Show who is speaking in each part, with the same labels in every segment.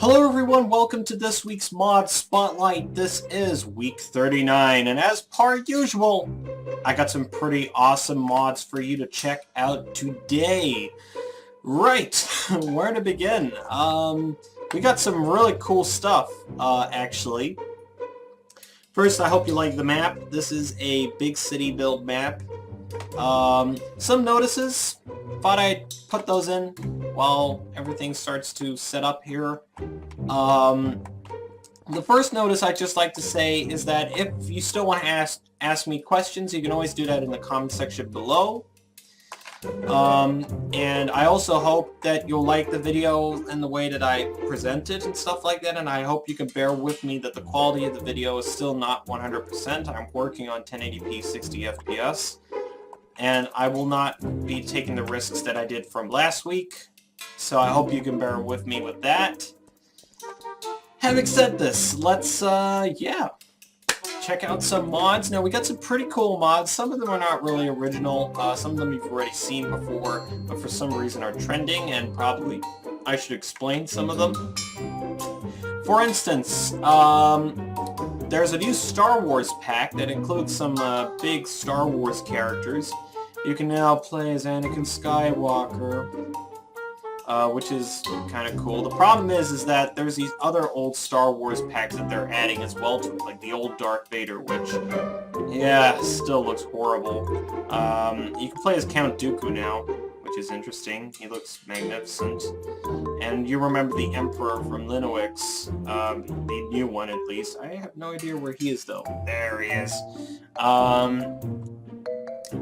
Speaker 1: Hello everyone, welcome to this week's Mod Spotlight. This is week 39, and as per usual, I got some pretty awesome mods for you to check out today. Right, where to begin? We got some really cool stuff, actually. First, I hope you like the map. This is a big city build map. Some notices. Thought I'd put those in while everything starts to set up here. The first notice I'd just like to say is that if you still want to ask me questions, you can always do that in the comment section below. And I also hope that you'll like the video and the way that I present it and stuff like that, and I hope you can bear with me that the quality of the video is still not 100%. I'm working on 1080p 60 FPS, and I will not be taking the risks that I did from last week, so I hope you can bear with me with that. Having said this, let's, check out some mods. Now, we got some pretty cool mods. Some of them are not really original. Some of them you've already seen before, but for some reason are trending, and probably I should explain some of them. For instance, there's a new Star Wars pack that includes some big Star Wars characters. You can now play as Anakin Skywalker, which is kind of cool. The problem is that there's these other old Star Wars packs that they're adding as well to it, like the old Darth Vader, which, yeah, still looks horrible. You can play as Count Dooku now, which is interesting. He looks magnificent. And you remember the Emperor from Linux, the new one at least. I have no idea where he is, though. There he is.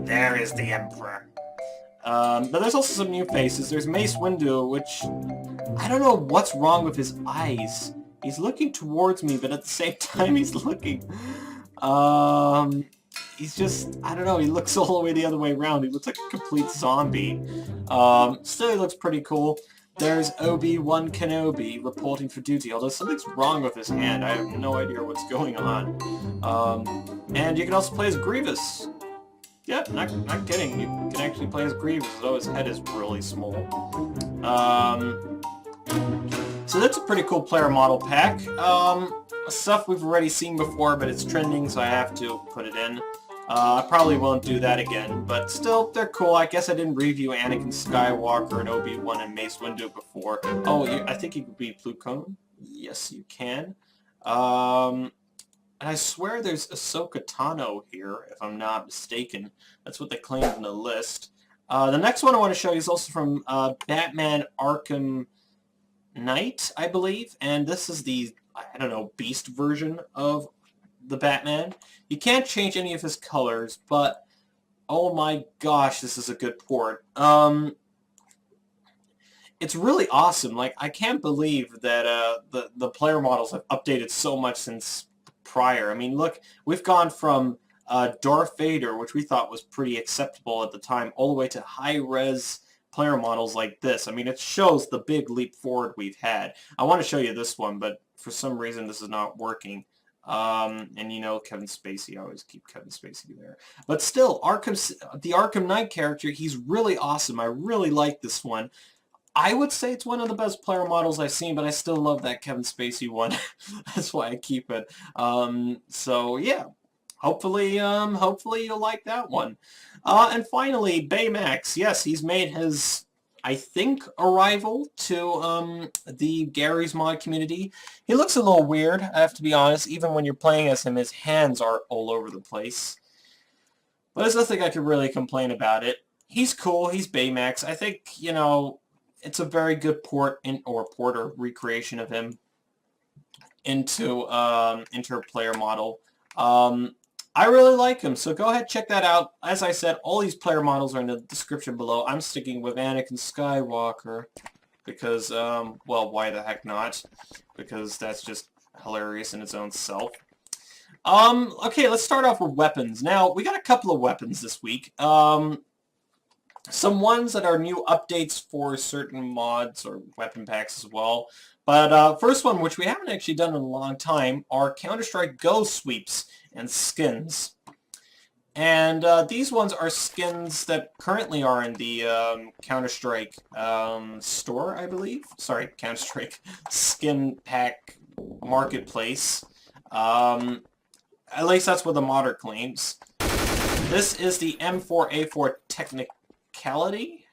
Speaker 1: There is the Emperor. But there's also some new faces. There's Mace Windu, which I don't know what's wrong with his eyes. He's looking towards me, but at the same time he's looking. He's just, I don't know, he looks all the way the other way around. He looks like a complete zombie. Still, he looks pretty cool. There's Obi-Wan Kenobi reporting for duty, although something's wrong with his hand. I have no idea what's going on. And you can also play as Grievous. Yeah, not kidding. You can actually play as Grievous, though his head is really small. So that's a pretty cool player model pack. Stuff we've already seen before, but it's trending, so I have to put it in. I probably won't do that again, but still, they're cool. I guess I didn't review Anakin Skywalker and Obi-Wan and Mace Windu before. Oh, I think you could be Plutone. Yes, you can. And I swear there's Ahsoka Tano here, if I'm not mistaken. That's what they claimed in the list. The next one I want to show you is also from Batman Arkham Knight, I believe. And this is the, I don't know, Beast version of the Batman. You can't change any of his colors, but oh my gosh, this is a good port. It's really awesome. Like, I can't believe that the player models have updated so much since prior. I mean, look, we've gone from Darth Vader, which we thought was pretty acceptable at the time, all the way to high-res player models like this. I mean, it shows the big leap forward we've had. I want to show you this one, but for some reason this is not working. And you know, Kevin Spacey, I always keep Kevin Spacey there. But still, the Arkham Knight character, he's really awesome. I really like this one. I would say it's one of the best player models I've seen, but I still love that Kevin Spacey one. That's why I keep it. So yeah, hopefully you'll like that one. And finally, BAYMAX. Yes, he's made his, I think, arrival to the Gary's Mod community. He looks a little weird, I have to be honest. Even when you're playing as him, his hands are all over the place. But there's nothing I could really complain about it. He's cool. He's BAYMAX. I think, you know, it's a very good port or recreation of him into a player model. I really like him, so go ahead, check that out. As I said, all these player models are in the description below. I'm sticking with Anakin Skywalker because, well, why the heck not? Because that's just hilarious in its own self. Okay, let's start off with weapons. Now, we got a couple of weapons this week. Some ones that are new updates for certain mods or weapon packs as well. But first one, which we haven't actually done in a long time, are Counter-Strike Go sweeps and skins. And these ones are skins that currently are in the Counter-Strike store, I believe. Sorry, Counter-Strike Skin Pack Marketplace. At least that's what the modder claims. This is the M4A4 Technicality.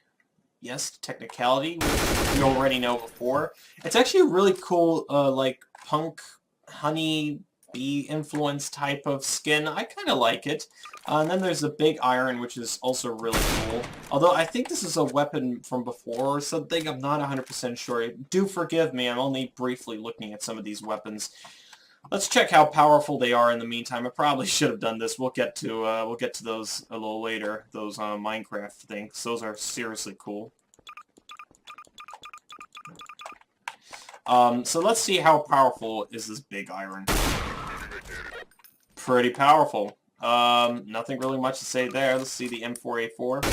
Speaker 1: Yes, Technicality, which you already know before. It's actually a really cool, like, punk, honey, bee influence type of skin. I kind of like it. And then there's the Big Iron, which is also really cool. Although I think this is a weapon from before or something. I'm not 100% sure. Do forgive me. I'm only briefly looking at some of these weapons. Let's check how powerful they are in the meantime. I probably should have done this. We'll get to those a little later. Those Minecraft things. Those are seriously cool. So let's see how powerful is this Big Iron. Pretty powerful. Nothing really much to say there. Let's see the M4A4.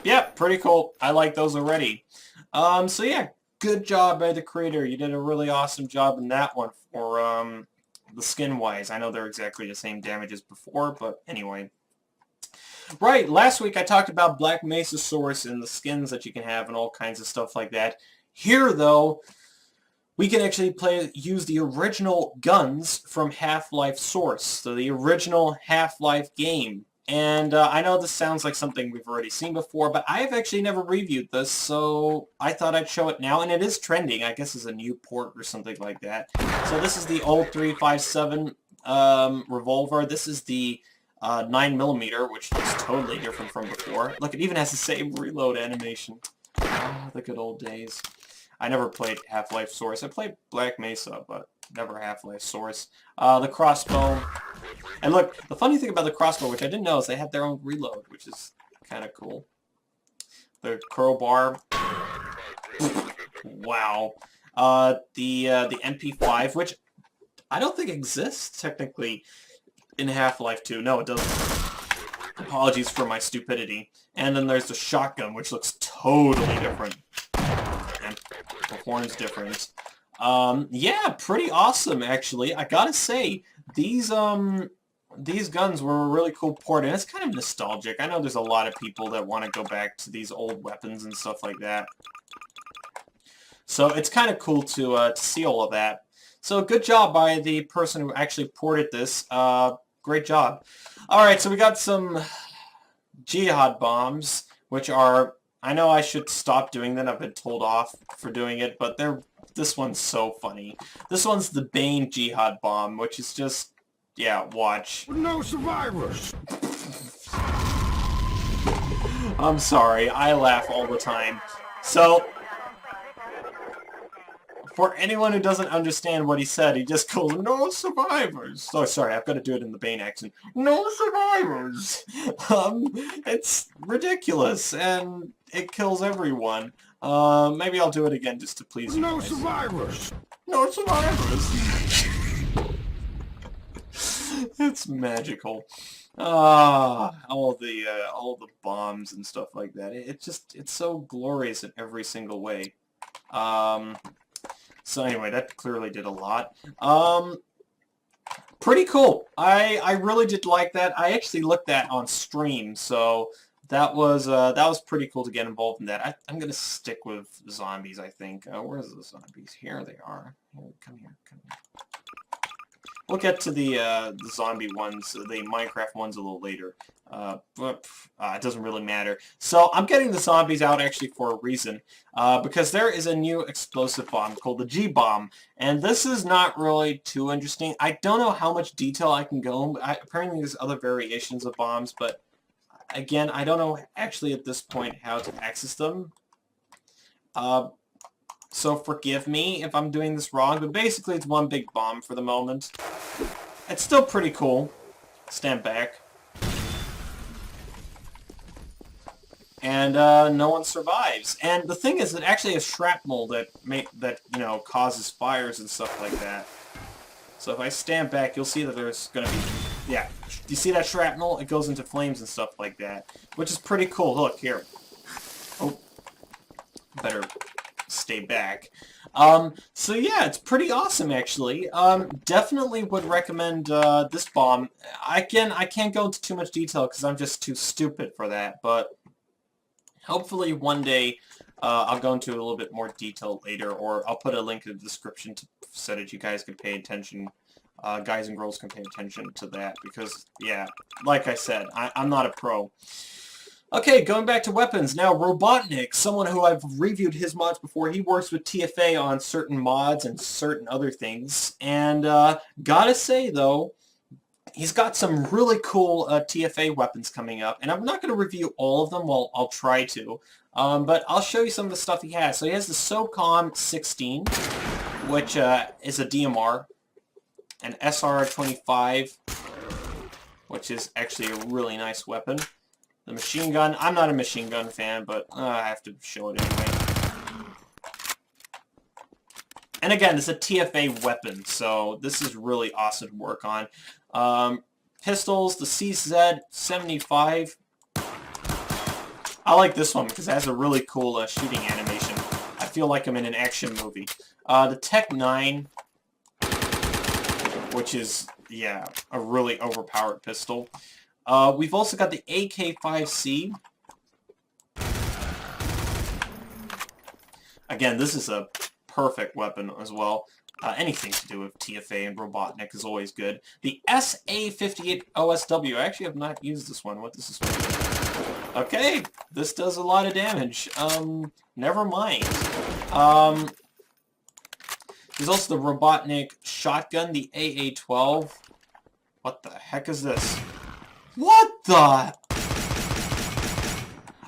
Speaker 1: Yep, pretty cool. I like those already. So yeah, good job by the creator. You did a really awesome job in that one for the skin-wise. I know they're exactly the same damage as before, but anyway. Right, last week I talked about BAYMAX Source and the skins that you can have and all kinds of stuff like that. Here, though, we can actually use the original guns from HalfLife Source, so the original Half-Life game. And I know this sounds like something we've already seen before, but I have actually never reviewed this, so I thought I'd show it now, and it is trending. I guess it's a new port or something like that. So this is the old 357 revolver. This is the 9mm, which looks totally different from before. Look, it even has the same reload animation. Ah, the good old days. I never played HalfLife Source. I played BAYMAX, but never HalfLife Source. The crossbow. And look, the funny thing about the crossbow, which I didn't know, is they have their own reload, which is kind of cool. The crowbar. Wow. The MP5, which I don't think exists, technically, in Half-Life 2. No, it doesn't. Apologies for my stupidity. And then there's the shotgun, which looks totally different. And performs different. Yeah, pretty awesome, actually. I gotta say, these guns were a really cool port, and it's kind of nostalgic. I know there's a lot of people that want to go back to these old weapons and stuff like that. So it's kind of cool to see all of that. So good job by the person who actually ported this. Great job. Alright, so we got some GMOD bombs, which are... I know I should stop doing that. I've been told off for doing it, but this one's so funny. This one's the Bane GMOD bomb, which is just... yeah, watch.
Speaker 2: No survivors!
Speaker 1: I'm sorry, I laugh all the time. So... for anyone who doesn't understand what he said, he just goes, no survivors. Oh, sorry, I've got to do it in the Bane accent. No survivors. It's ridiculous, and it kills everyone. Maybe I'll do it again just to please you
Speaker 2: No
Speaker 1: guys.
Speaker 2: survivors.
Speaker 1: No survivors. It's magical. All the bombs and stuff like that. It's so glorious in every single way. So anyway, that clearly did a lot. Pretty cool. I really did like that. I actually looked at on stream, so that was pretty cool to get involved in that. I'm gonna stick with zombies, I think. Where's the zombies? Here they are. Come here. We'll get to the zombie ones, the Minecraft ones a little later. But it doesn't really matter. So I'm getting the zombies out actually for a reason. Because there is a new explosive bomb called the G-Bomb. And this is not really too interesting. I don't know how much detail I can go. Apparently there's other variations of bombs. But again, I don't know actually at this point how to access them. So forgive me if I'm doing this wrong. But basically it's one big bomb for the moment. It's still pretty cool. Stand back. And no one survives. And the thing is, it actually has shrapnel that causes fires and stuff like that. So if I stand back, you'll see that there's going to be... yeah. Do you see that shrapnel? It goes into flames and stuff like that. Which is pretty cool. Look, here. Oh. Better stay back. So yeah, it's pretty awesome actually. Definitely would recommend this bomb. I can't go into too much detail because I'm just too stupid for that, but hopefully one day I'll go into a little bit more detail later, or I'll put a link in the description so that you guys can pay attention. Guys and girls can pay attention to that, because, yeah, like I said, I'm not a pro. Okay, going back to weapons. Now, Robotnik, someone who I've reviewed his mods before, he works with TFA on certain mods and certain other things. And gotta say, though, he's got some really cool TFA weapons coming up. And I'm not going to review all of them, well, I'll try to. But I'll show you some of the stuff he has. So he has the SOCOM 16, which is a DMR. An SR-25, which is actually a really nice weapon. The machine gun, I'm not a machine gun fan, but I have to show it anyway. And again, it's a TFA weapon, so this is really awesome to work on. Pistols, the CZ-75. I like this one because it has a really cool shooting animation. I feel like I'm in an action movie. The Tech 9, which is, yeah, a really overpowered pistol. We've also got the AK-5C. Again, this is a perfect weapon as well. Anything to do with TFA and Robotnik is always good. The SA-58 OSW. I actually have not used this one. What does this one do? Okay, this does a lot of damage. Never mind. There's also the Robotnik shotgun, the AA-12. What the heck is this? What the?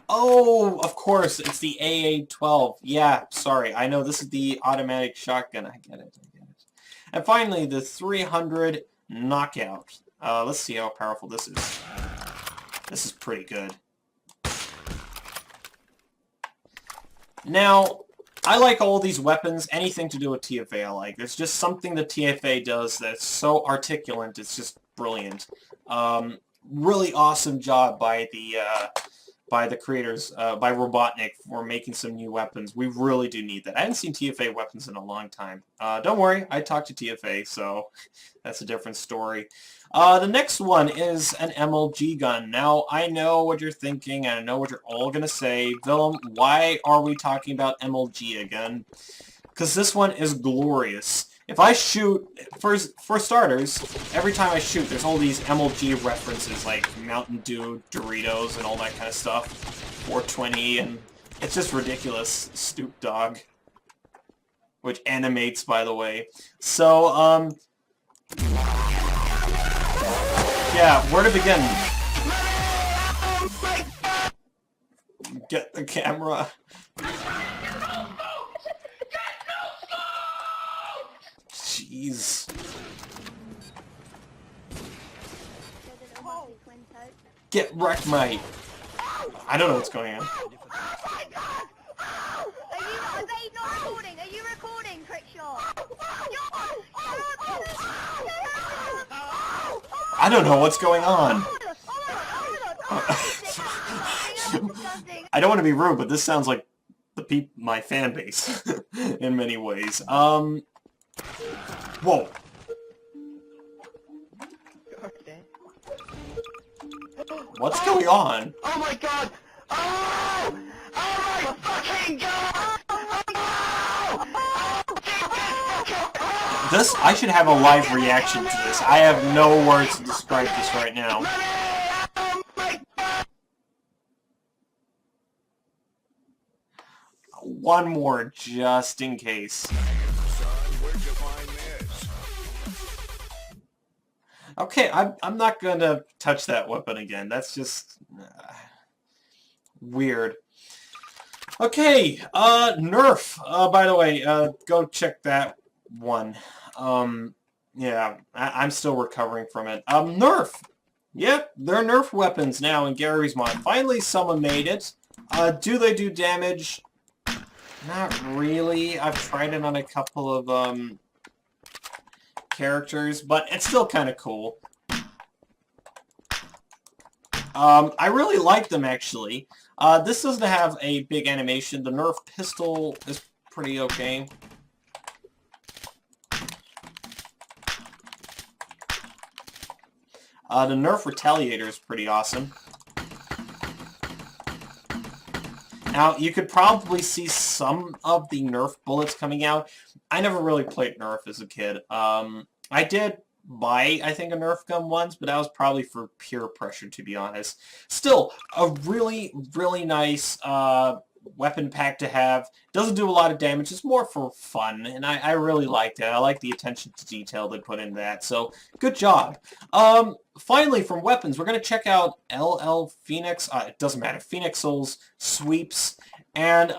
Speaker 1: Oh, of course, it's the AA-12. Yeah, sorry. I know this is the automatic shotgun. I get it. And finally, the 300 knockout. Let's see how powerful this is. This is pretty good. Now, I like all these weapons. Anything to do with TFA I like. There's just something that TFA does that's so articulate. It's just brilliant. Really awesome job by the creators, by Robotnik, for making some new weapons. We really do need that. I haven't seen TFA weapons in a long time. Don't worry, I talked to TFA, so that's a different story. The next one is an MLG gun. Now, I know what you're thinking, and I know what you're all going to say. Willem, why are we talking about MLG again? Because this one is glorious. If I shoot, for starters, every time I shoot, there's all these MLG references, like Mountain Dew, Doritos, and all that kind of stuff. 420, and it's just ridiculous. Stoop Dog. Which animates, by the way. So, yeah, where to begin? Get the camera. Jeez. Get wrecked, mate. I don't know what's going on.
Speaker 3: Are they not recording? Are you recording, Crickshaw?
Speaker 1: I don't know what's going on. I don't want to be rude, but this sounds like my fan base in many ways. Whoa. What's going on?
Speaker 3: Oh my god! Oh! Oh my fucking god!
Speaker 1: This, I should have a live reaction to this. I have no words to describe this right now. One more, just in case. Okay, I'm not gonna touch that weapon again. That's just weird. Okay, Nerf. By the way, go check that one. Yeah, I'm still recovering from it. Nerf. Yep, they're Nerf weapons now in Gary's mod. Finally, someone made it. Do they do damage? Not really. I've tried it on a couple of characters, but it's still kind of cool. I really like them, actually. This doesn't have a big animation. The Nerf pistol is pretty okay. The Nerf Retaliator is pretty awesome. Now, you could probably see some of the Nerf bullets coming out. I never really played Nerf as a kid. I did buy, I think, a Nerf gun once, but that was probably for peer pressure, to be honest. Still, a really, really nice weapon pack to have. Doesn't do a lot of damage. It's more for fun, and I really liked it. I like the attention to detail they put in that, so good job. Finally, from weapons, we're going to check out LL Phoenix. It doesn't matter. Phoenix Souls Sweeps. And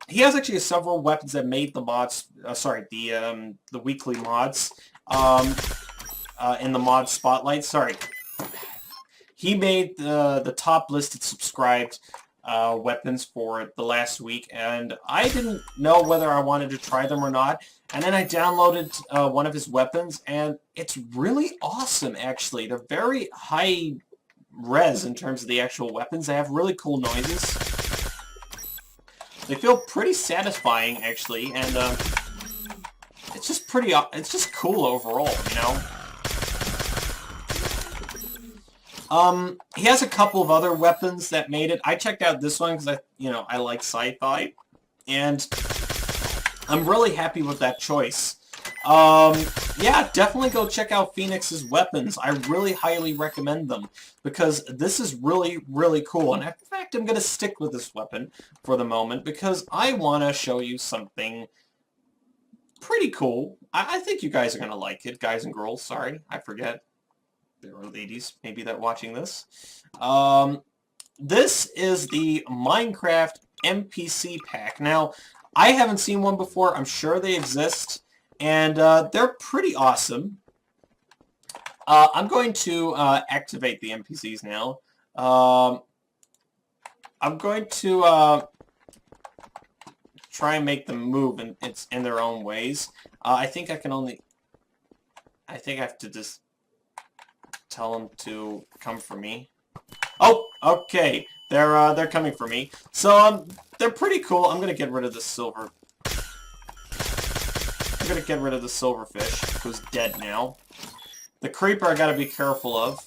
Speaker 1: he has actually several weapons that made the mods, the weekly mods in the mod spotlight. Sorry. He made the top listed subscribed weapons for the last week, and I didn't know whether I wanted to try them or not, and then I downloaded one of his weapons, and it's really awesome, actually. They're very high res in terms of the actual weapons. They have really cool noises. They feel pretty satisfying, actually, and it's just pretty, it's just cool overall, you know? He has a couple of other weapons that made it. I checked out this one because I like sci-fi, and I'm really happy with that choice. Yeah, definitely go check out Phoenix's weapons. I really highly recommend them because this is really, really cool. And in fact, I'm going to stick with this weapon for the moment because I want to show you something pretty cool. I think you guys are going to like it, guys and girls. Sorry, I forget. There are ladies, maybe, that watching this. This is the Minecraft MPC Pack. Now, I haven't seen one before. I'm sure they exist, and they're pretty awesome. I'm going to activate the NPCs now. I'm going to try and make them move in their own ways. I think I have to just tell them to come for me. Oh, okay. They're coming for me. So they're pretty cool. I'm gonna get rid of the silver. I'm gonna get rid of the silverfish, who's dead now. The creeper I gotta be careful of.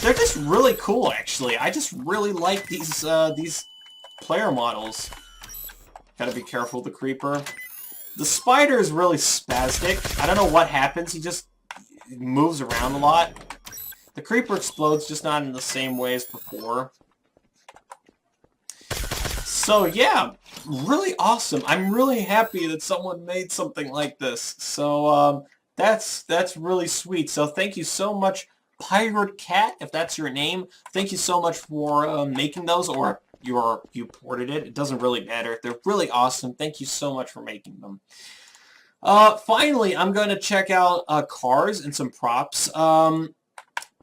Speaker 1: They're just really cool, actually. I just really like these player models. Gotta be careful of the creeper. The spider is really spastic. I don't know what happens. He just moves around a lot. The creeper explodes, just not in the same way as before. So yeah, really awesome. I'm really happy that someone made something like this. So that's really sweet. So thank you so much, Pirate Cat, if that's your name. Thank you so much for making those, or you ported it. It doesn't really matter. They're really awesome. Thank you so much for making them. Finally, I'm going to check out cars and some props.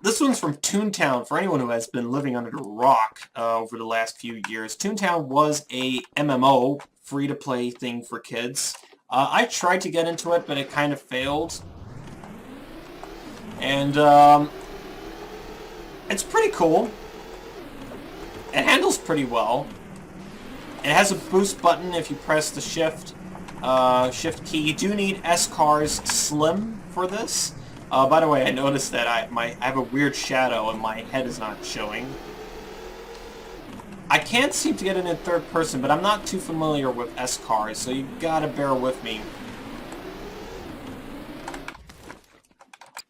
Speaker 1: This one's from Toontown, for anyone who has been living under a rock over the last few years. Toontown was a MMO, free-to-play thing for kids. I tried to get into it, but it kind of failed. And it's pretty cool. It handles pretty well. It has a boost button if you press the shift key. You do need S-Cars Slim for this. By the way, I noticed that I have a weird shadow and my head is not showing. I can't seem to get it in third person, but I'm not too familiar with S-Cars, so you gotta bear with me.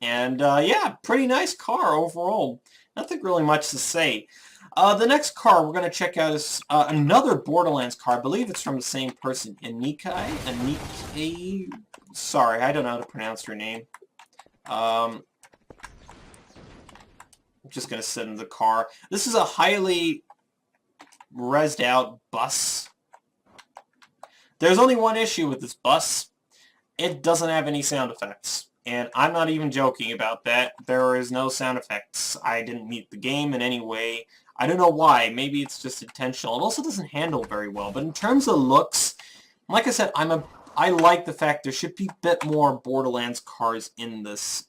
Speaker 1: And yeah, pretty nice car overall. Nothing really much to say. The next car we're going to check out is another Borderlands car. I believe it's from the same person, Anike. Sorry, I don't know how to pronounce her name. I'm just going to sit in the car. This is a highly rezzed out bus. There's only one issue with this bus. It doesn't have any sound effects. And I'm not even joking about that. There is no sound effects. I didn't meet the game in any way. I don't know why. Maybe it's just intentional. It also doesn't handle very well. But in terms of looks, like I said, I like the fact there should be a bit more Borderlands cars in this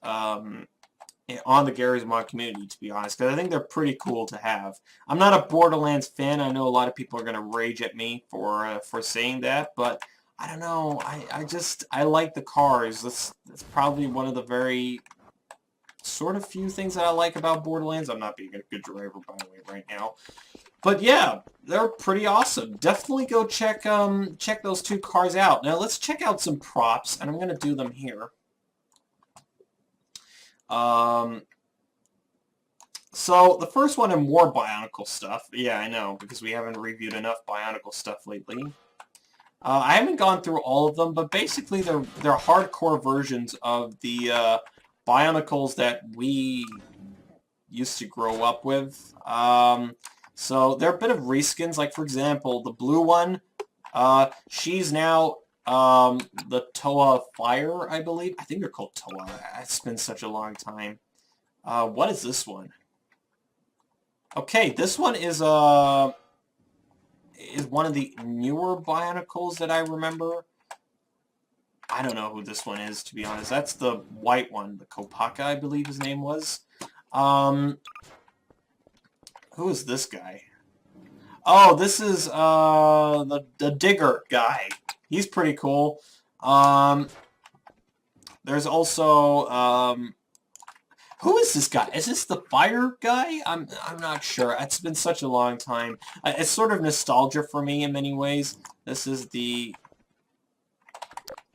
Speaker 1: on the Gary's Mod community, to be honest, because I think they're pretty cool to have. I'm not a Borderlands fan. I know a lot of people are going to rage at me for saying that, but I don't know. I like the cars. That's probably one of the very sort of few things that I like about Borderlands. I'm not being a good driver, by the way, right now. But yeah, they're pretty awesome. Definitely go check those two cars out. Now let's check out some props, and I'm going to do them here. So the first one, and more Bionicle stuff. Yeah, I know, because we haven't reviewed enough Bionicle stuff lately. I haven't gone through all of them, but basically they're hardcore versions of the Bionicles that we used to grow up with. So they're a bit of reskins. Like, for example, the blue one, she's now the Toa Fire, I believe. I think they're called Toa. It's been such a long time. What is this one? Okay, this one is one of the newer Bionicles that I remember. I don't know who this one is, to be honest. That's the white one, the Kopaka, I believe his name was. Who is this guy? Oh, this is the Digger guy. He's pretty cool. There's also who is this guy? Is this the fire guy? I'm not sure. It's been such a long time. It's sort of nostalgia for me in many ways. This is the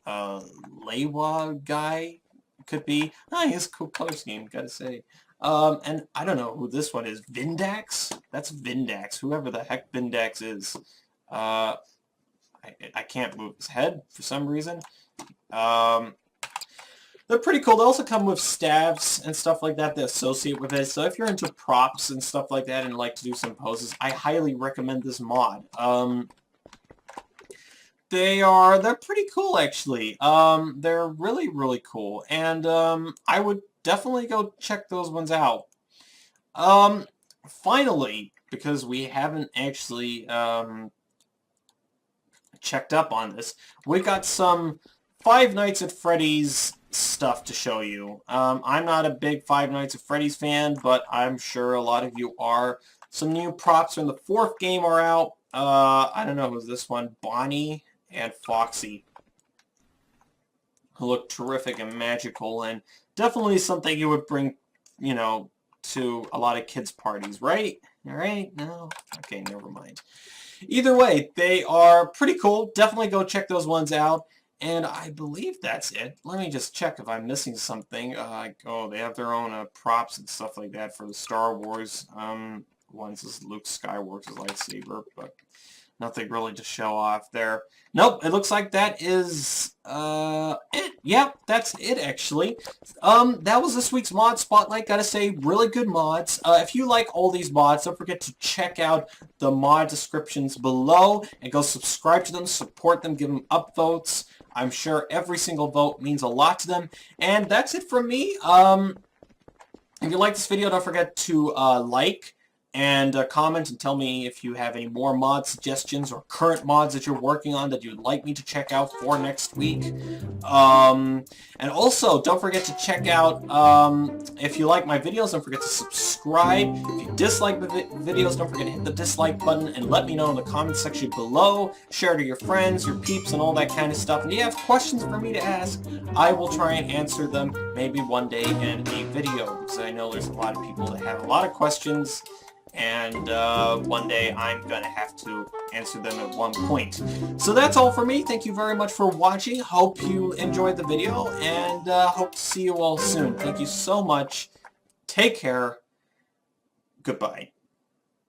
Speaker 1: Lewa guy. Could be. Ah, he has a cool color scheme, gotta say. And I don't know who this one is. Vindax? That's Vindax. Whoever the heck Vindax is. I can't move his head for some reason. They're pretty cool. They also come with staves and stuff like that associate with it. So if you're into props and stuff like that and like to do some poses, I highly recommend this mod. They're pretty cool, actually. They're really, really cool. And I would definitely go check those ones out. Finally, because we haven't actually checked up on this, we got some Five Nights at Freddy's stuff to show you. I'm not a big Five Nights at Freddy's fan, but I'm sure a lot of you are. Some new props from the 4th game are out. I don't know who's this one. Bonnie and Foxy, who look terrific and magical, and definitely something you would bring, you know, to a lot of kids' parties, right? All right? No? Okay, never mind. Either way, they are pretty cool. Definitely go check those ones out. And I believe that's it. Let me just check if I'm missing something. Oh, they have their own props and stuff like that for the Star Wars ones. This is Luke Skywalker's lightsaber, but nothing really to show off there. Nope, it looks like that is it. Yep, that's it, actually. That was this week's mod spotlight. Gotta say, really good mods. If you like all these mods, don't forget to check out the mod descriptions below and go subscribe to them, support them, give them upvotes. I'm sure every single vote means a lot to them. And that's it from me. If you like this video, don't forget to like and comment and tell me if you have any more mod suggestions or current mods that you're working on that you'd like me to check out for next week. And also, don't forget to check out, if you like my videos, don't forget to subscribe. If you dislike the videos, don't forget to hit the dislike button and let me know in the comment section below. Share to your friends, your peeps, and all that kind of stuff. And if you have questions for me to ask, I will try and answer them maybe one day in a video, because I know there's a lot of people that have a lot of questions. And one day I'm going to have to answer them at one point. So that's all for me. Thank you very much for watching. Hope you enjoyed the video, and hope to see you all soon. Thank you so much. Take care. Goodbye.